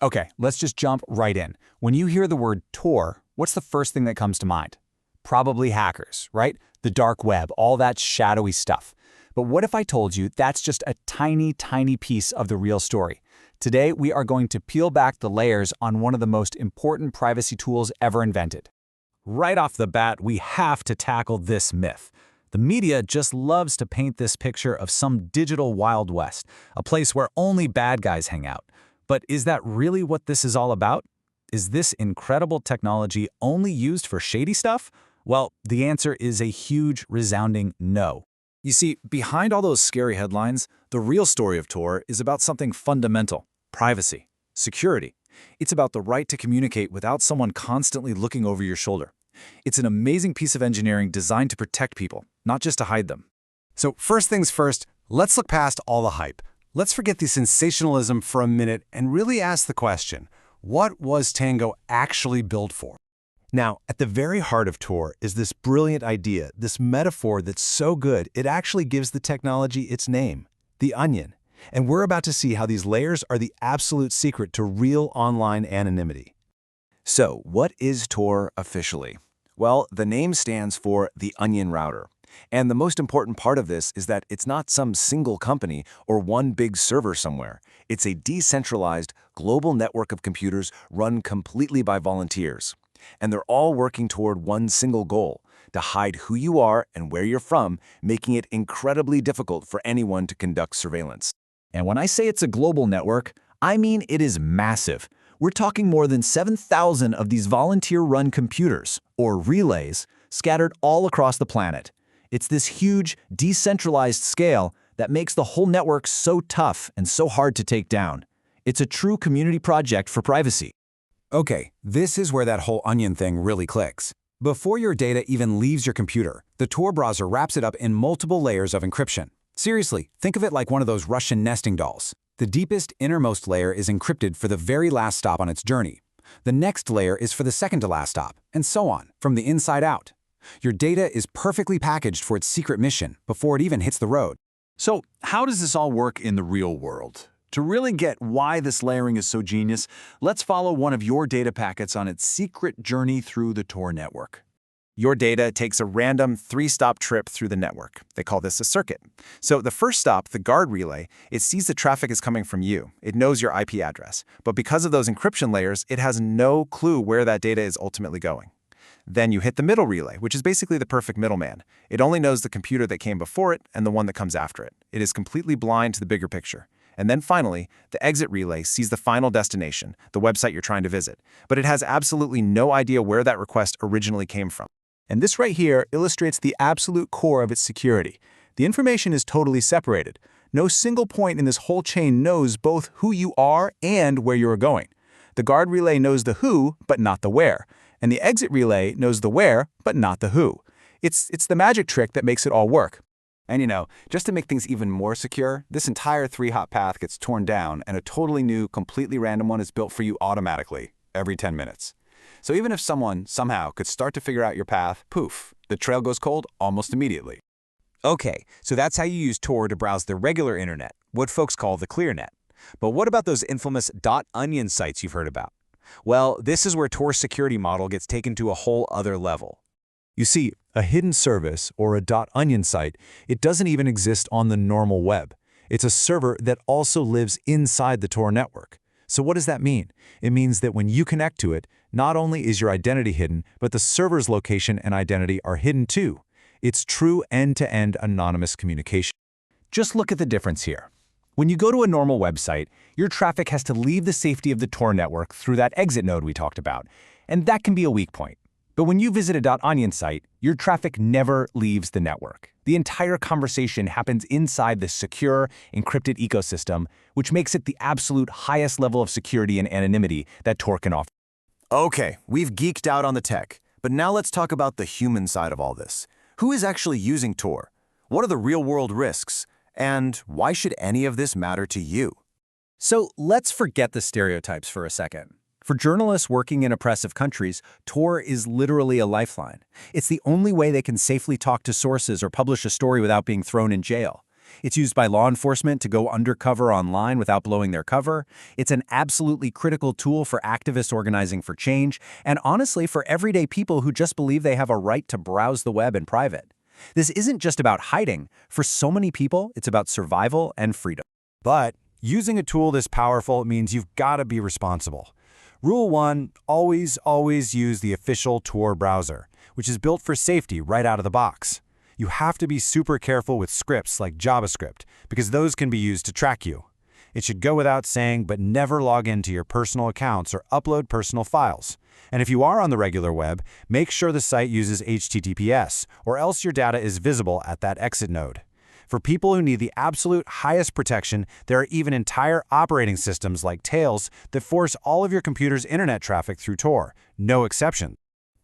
Okay, let's just jump right in. When you hear the word Tor, what's the first thing that comes to mind? Probably hackers, right? The dark web, all that shadowy stuff. But what if I told you that's just a tiny, tiny piece of the real story? Today, we are going to peel back the layers on one of the most important privacy tools ever invented. Right off the bat, we have to tackle this myth. The media just loves to paint this picture of some digital Wild West, a place where only bad guys hang out. But is that really what this is all about? Is this incredible technology only used for shady stuff? Well, the answer is a huge, resounding no. You see, behind all those scary headlines, the real story of Tor is about something fundamental: privacy, security. It's about the right to communicate without someone constantly looking over your shoulder. It's an amazing piece of engineering designed to protect people, not just to hide them. So first things first, let's look past all the hype. Let's forget the sensationalism for a minute and really ask the question, what was Tango actually built for? Now, at the very heart of Tor is this brilliant idea, this metaphor that's so good it actually gives the technology its name, the onion. And we're about to see how these layers are the absolute secret to real online anonymity. So, what is Tor officially? Well, the name stands for the Onion Router. And the most important part of this is that it's not some single company or one big server somewhere. It's a decentralized, global network of computers run completely by volunteers. And they're all working toward one single goal: to hide who you are and where you're from, making it incredibly difficult for anyone to conduct surveillance. And when I say it's a global network, I mean it is massive. We're talking more than 7,000 of these volunteer-run computers, or relays, scattered all across the planet. It's this huge, decentralized scale that makes the whole network so tough and so hard to take down. It's a true community project for privacy. Okay, this is where that whole onion thing really clicks. Before your data even leaves your computer, the Tor browser wraps it up in multiple layers of encryption. Seriously, think of it like one of those Russian nesting dolls. The deepest, innermost layer is encrypted for the very last stop on its journey. The next layer is for the second to last stop, and so on, from the inside out. Your data is perfectly packaged for its secret mission before it even hits the road. So, how does this all work in the real world? To really get why this layering is so genius, let's follow one of your data packets on its secret journey through the Tor network. Your data takes a random 3-stop trip through the network. They call this a circuit. So the first stop, the guard relay, it sees the traffic is coming from you. It knows your IP address. But because of those encryption layers, it has no clue where that data is ultimately going. Then you hit the middle relay, which is basically the perfect middleman. It only knows the computer that came before it and the one that comes after it. It is completely blind to the bigger picture. And then finally, the exit relay sees the final destination, the website you're trying to visit. But it has absolutely no idea where that request originally came from. And this right here illustrates the absolute core of its security. The information is totally separated. No single point in this whole chain knows both who you are and where you are going. The guard relay knows the who, but not the where. And the exit relay knows the where, but not the who. It's the magic trick that makes it all work. And just to make things even more secure, this entire 3-hop path gets torn down and a totally new, completely random one is built for you automatically, every 10 minutes. So even if someone, somehow, could start to figure out your path, poof, the trail goes cold almost immediately. Okay, so that's how you use Tor to browse the regular internet, what folks call the clear net. But what about those infamous .onion sites you've heard about? Well, this is where Tor's security model gets taken to a whole other level. You see, a hidden service, or a .onion site, it doesn't even exist on the normal web. It's a server that also lives inside the Tor network. So what does that mean? It means that when you connect to it, not only is your identity hidden, but the server's location and identity are hidden too. It's true end-to-end anonymous communication. Just look at the difference here. When you go to a normal website, your traffic has to leave the safety of the Tor network through that exit node we talked about, and that can be a weak point. But when you visit a .onion site, your traffic never leaves the network. The entire conversation happens inside this secure, encrypted ecosystem, which makes it the absolute highest level of security and anonymity that Tor can offer. Okay, we've geeked out on the tech, but now let's talk about the human side of all this. Who is actually using Tor? What are the real-world risks? And why should any of this matter to you? So let's forget the stereotypes for a second. For journalists working in oppressive countries, Tor is literally a lifeline. It's the only way they can safely talk to sources or publish a story without being thrown in jail. It's used by law enforcement to go undercover online without blowing their cover. It's an absolutely critical tool for activists organizing for change, and honestly for everyday people who just believe they have a right to browse the web in private. This isn't just about hiding. For so many people, it's about survival and freedom. But using a tool this powerful means you've got to be responsible. Rule 1, always use the official Tor browser, which is built for safety right out of the box. You have to be super careful with scripts like JavaScript, because those can be used to track you. It should go without saying, but never log into your personal accounts or upload personal files. And if you are on the regular web, make sure the site uses HTTPS, or else your data is visible at that exit node. For people who need the absolute highest protection, there are even entire operating systems like Tails that force all of your computer's internet traffic through Tor, no exception.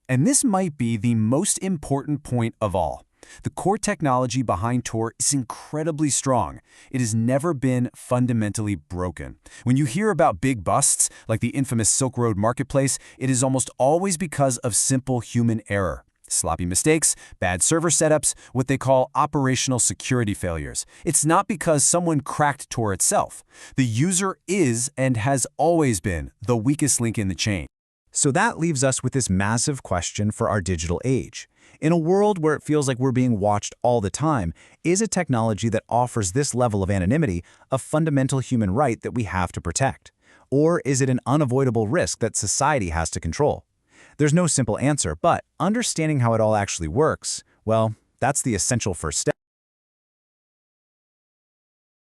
And this might be the most important point of all. The core technology behind Tor is incredibly strong. It has never been fundamentally broken. When you hear about big busts, like the infamous Silk Road Marketplace, it is almost always because of simple human error. Sloppy mistakes, bad server setups, what they call operational security failures. It's not because someone cracked Tor itself. The user is and has always been the weakest link in the chain. So that leaves us with this massive question for our digital age. In a world where it feels like we're being watched all the time, is a technology that offers this level of anonymity a fundamental human right that we have to protect? Or is it an unavoidable risk that society has to control? There's no simple answer, but understanding how it all actually works, well, that's the essential first step.